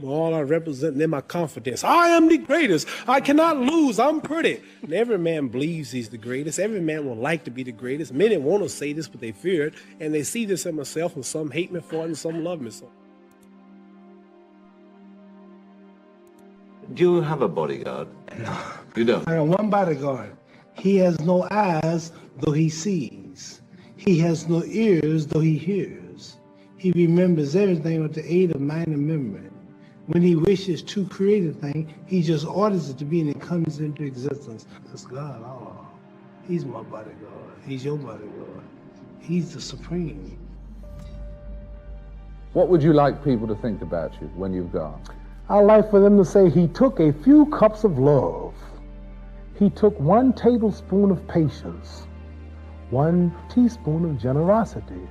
All I represent in my confidence. I am the greatest. I cannot lose. I'm pretty. And every man believes he's the greatest. Every man would like to be the greatest. Many want to say this, but they fear it. And they see this in myself, and some hate me for it, and some love me so. Do you have a bodyguard? No. You don't? I got one bodyguard. He has no eyes, though he sees. He has no ears, though he hears. He remembers everything with the aid of mind and memory. When he wishes to create a thing, he just orders it to be, and it comes into existence. That's God. Oh, he's my bodyguard. He's your bodyguard. He's the supreme. What would you like people to think about you when you've gone? I'd like for them to say he took a few cups of love. He took 1 tablespoon of patience, 1 teaspoon of generosity,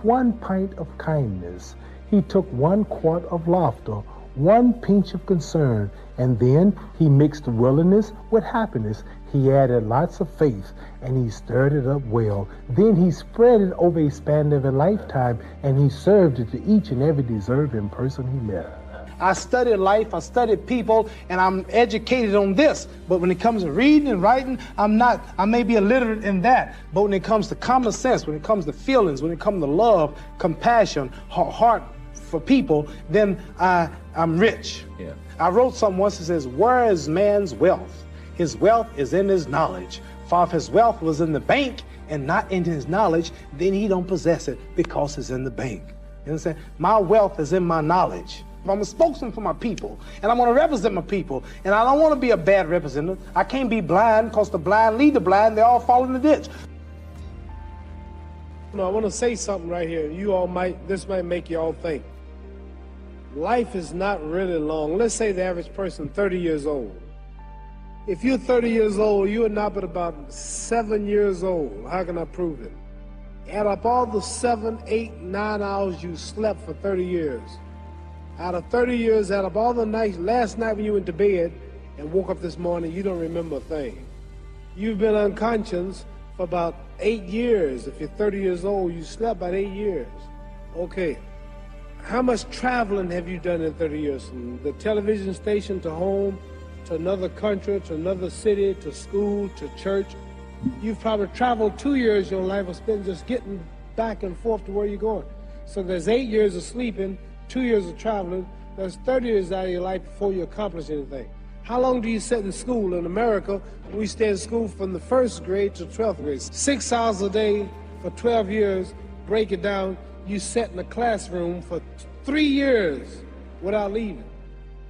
1 pint of kindness. He took 1 quart of laughter, 1 pinch of concern, and then he mixed willingness with happiness. He added lots of faith, and he stirred it up well. Then he spread it over a span of a lifetime, and he served it to each and every deserving person he met. I studied life, I studied people, and I'm educated on this. But when it comes to reading and writing, I'm not. I may be illiterate in that. But when it comes to common sense, when it comes to feelings, when it comes to love, compassion, heart for people, then I'm rich. Yeah. I wrote something once that says, where is man's wealth? His wealth is in his knowledge. For if his wealth was in the bank and not in his knowledge, then he don't possess it because it's in the bank. You understand? My wealth is in my knowledge. I'm a spokesman for my people, and I want to represent my people, and I don't want to be a bad representative. I can't be blind, because the blind lead the blind, they all fall in the ditch. No, I want to say something right here. This might make you all think. Life is not really long. Let's say the average person, 30 years old. If you're 30 years old, you are not but about 7 years old. How can I prove it? Add up all the 7, 8, 9 hours you slept for 30 years. Out of 30 years, out of all the nights, last night when you went to bed and woke up this morning, you don't remember a thing. You've been unconscious for about 8 years. If you're 30 years old, you slept about 8 years. Okay. How much traveling have you done in 30 years? From the television station to home, to another country, to another city, to school, to church. You've probably traveled 2 years your life or spent just getting back and forth to where you're going. So there's 8 years of sleeping, 2 years of traveling. There's 30 years out of your life before you accomplish anything. How long do you sit in school? In America, we stay in school from the 1st grade to 12th grade. 6 hours a day for 12 years. Break it down. You sat in a classroom for 3 years without leaving.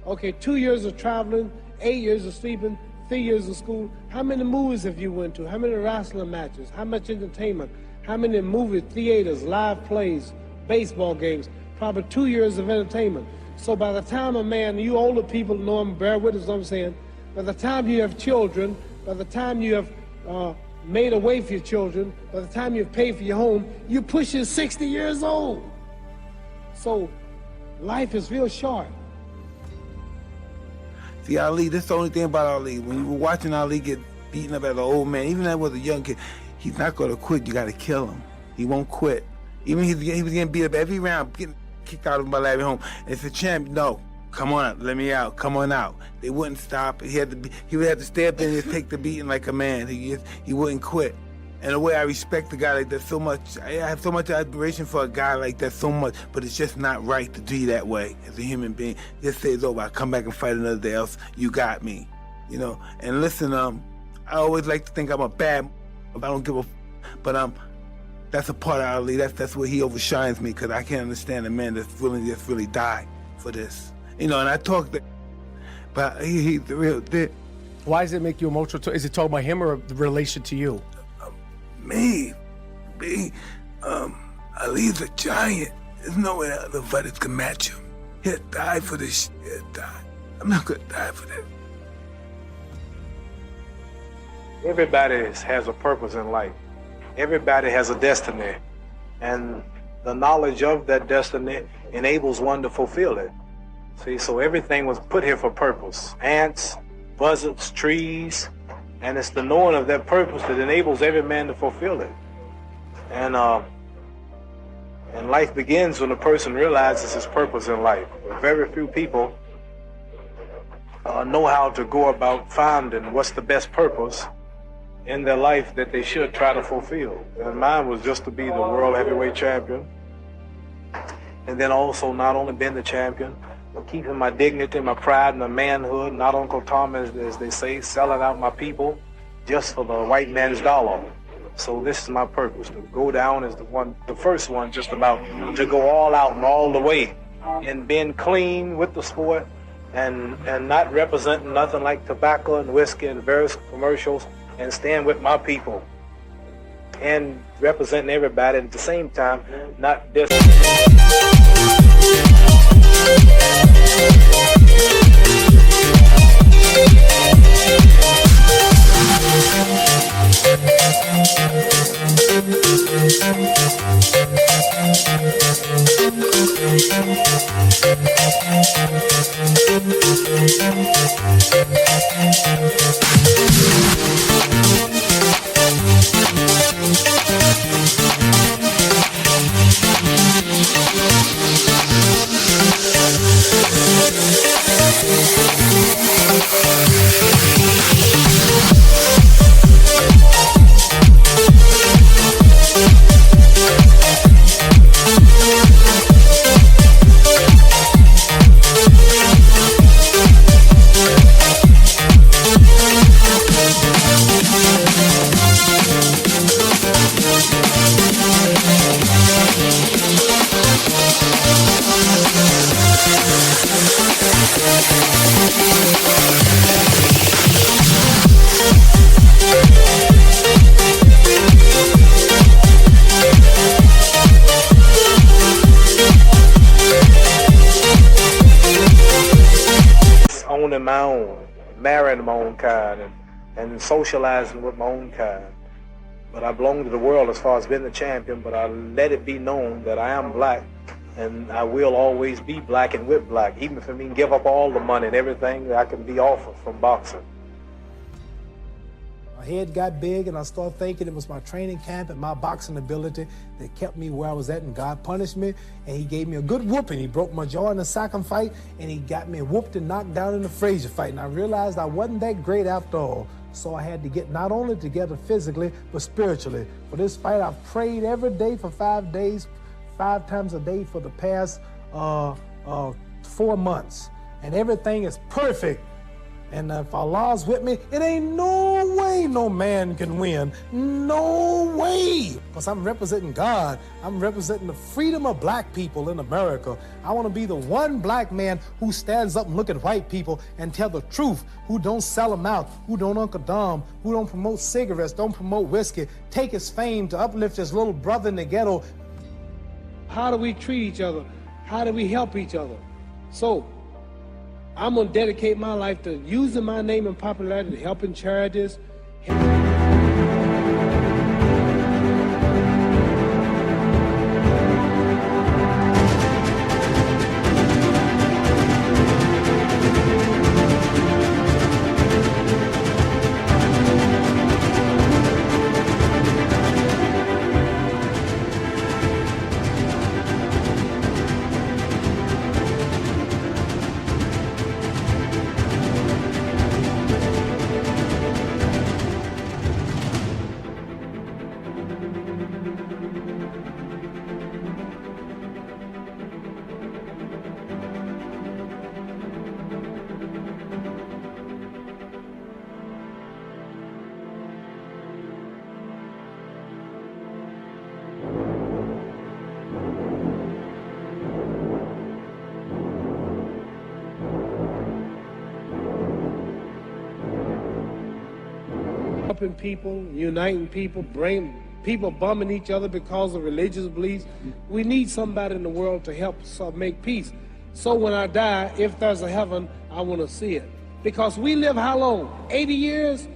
Okay, 2 years of traveling, 8 years of sleeping, 3 years of school. How many movies have you went to? How many wrestling matches? How much entertainment? How many movie theaters, live plays, baseball games? Probably 2 years of entertainment. So by the time a man, you older people know him, bear witness what I'm saying, by the time you have children, by the time you have made a way for your children, by the time you've paid for your home, you're pushing 60 years old. So life is real short. See, Ali, that's the only thing about Ali. When you were watching Ali get beaten up as an old man, even if that was a young kid, he's not going to quit. You got to kill him. He won't quit. Even he was getting beat up every round, getting kicked out of my lab at home. And it's a champ. No, come on, let me out. Come on out. They wouldn't stop. He would have to stay up there and just take the beating like a man. He wouldn't quit. And the way I respect a guy like that so much, I have so much admiration for a guy like that so much, but it's just not right to be that way as a human being. Just say it's over. I come back and fight another day else. You got me, you know. And listen, I always like to think I'm a bad. I don't give a, but that's a part of Ali. That's where he overshines me, because I can't understand a man that's willing to just really die for this, you know. And I talk that, but he's the real. Why does it make you emotional? Is it talking about him or the relation to you? Me, Ali's a giant. There's no way other fighters can match him. He'll die for this shit. He'll die. I'm not gonna die for that. Everybody has a purpose in life. Everybody has a destiny. And the knowledge of that destiny enables one to fulfill it. See, so everything was put here for purpose. Ants, buzzards, trees, and it's the knowing of that purpose that enables every man to fulfill it. And And life begins when a person realizes his purpose in life. Very few people know how to go about finding what's the best purpose in their life that they should try to fulfill. And mine was just to be the world heavyweight champion. And then also not only being the champion, but keeping my dignity, my pride, and my manhood, not Uncle Tom, as they say, selling out my people just for the white man's dollar. So this is my purpose, to go down as the first one, just about to go all out and all the way, and being clean with the sport, and not representing nothing like tobacco and whiskey and various commercials, and stand with my people and representing everybody at the same time, not just. Owning my own, marrying my own kind, and socializing with my own kind. But I belong to the world as far as being the champion, but I let it be known that I am black, and I will always be black and with black, even if I mean give up all the money and everything that I can be offered from boxing. My head got big, and I started thinking it was my training camp and my boxing ability that kept me where I was at, and God punished me, and he gave me a good whooping. He broke my jaw in the second fight, and he got me whooped and knocked down in the Frazier fight, and I realized I wasn't that great after all. So I had to get not only together physically, but spiritually. For this fight, I've prayed every day for 5 days, 5 times a day for the past 4 months, and everything is perfect. And if Allah's with me, it ain't no way no man can win. No way. Because I'm representing God. I'm representing the freedom of black people in America. I want to be the one black man who stands up and look at white people and tell the truth, who don't sell them out, who don't Uncle Dom, who don't promote cigarettes, don't promote whiskey, take his fame to uplift his little brother in the ghetto. How do we treat each other? How do we help each other? So, I'm going to dedicate my life to using my name and popularity to helping charities. Helping people, uniting people, bringing people bumming each other because of religious beliefs. We need somebody in the world to help us make peace. So when I die, if there's a heaven, I want to see it. Because we live how long? 80 years?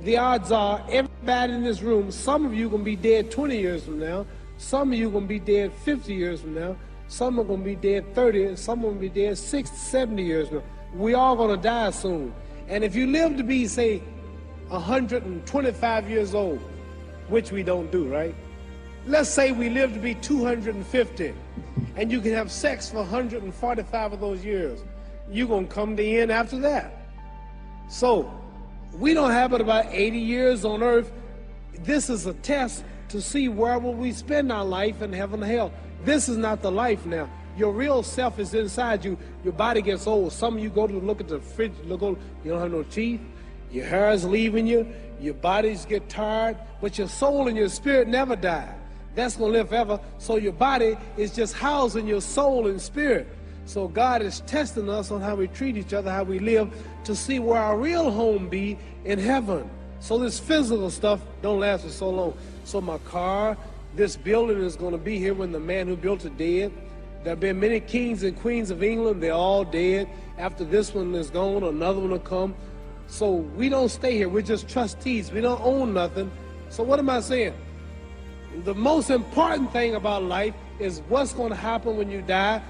The odds are everybody in this room, some of you are going to be dead 20 years from now. Some of you are going to be dead 50 years from now. Some are going to be dead 30, and some are going to be dead 60, 70 years from now. We all going to die soon. And if you live to be, say, 125 years old, which we don't do, right? Let's say we live to be 250, and you can have sex for 145 of those years. You're going to come to the end after that. So we don't have but about 80 years on earth. This is a test to see where will we spend our life in heaven and hell. This is not the life now. Your real self is inside you. Your body gets old. Some of you go to look at the fridge, you don't have no teeth. Your hair is leaving you. Your bodies get tired. But your soul and your spirit never die. That's going to live forever. So your body is just housing your soul and spirit. So God is testing us on how we treat each other, how we live, to see where our real home be in heaven. So this physical stuff don't last for so long. So my car, this building is going to be here when the man who built it dead. There have been many kings and queens of England. They're all dead. After this one is gone, another one will come. So we don't stay here. We're just trustees. We don't own nothing. So what am I saying? The most important thing about life is what's going to happen when you die.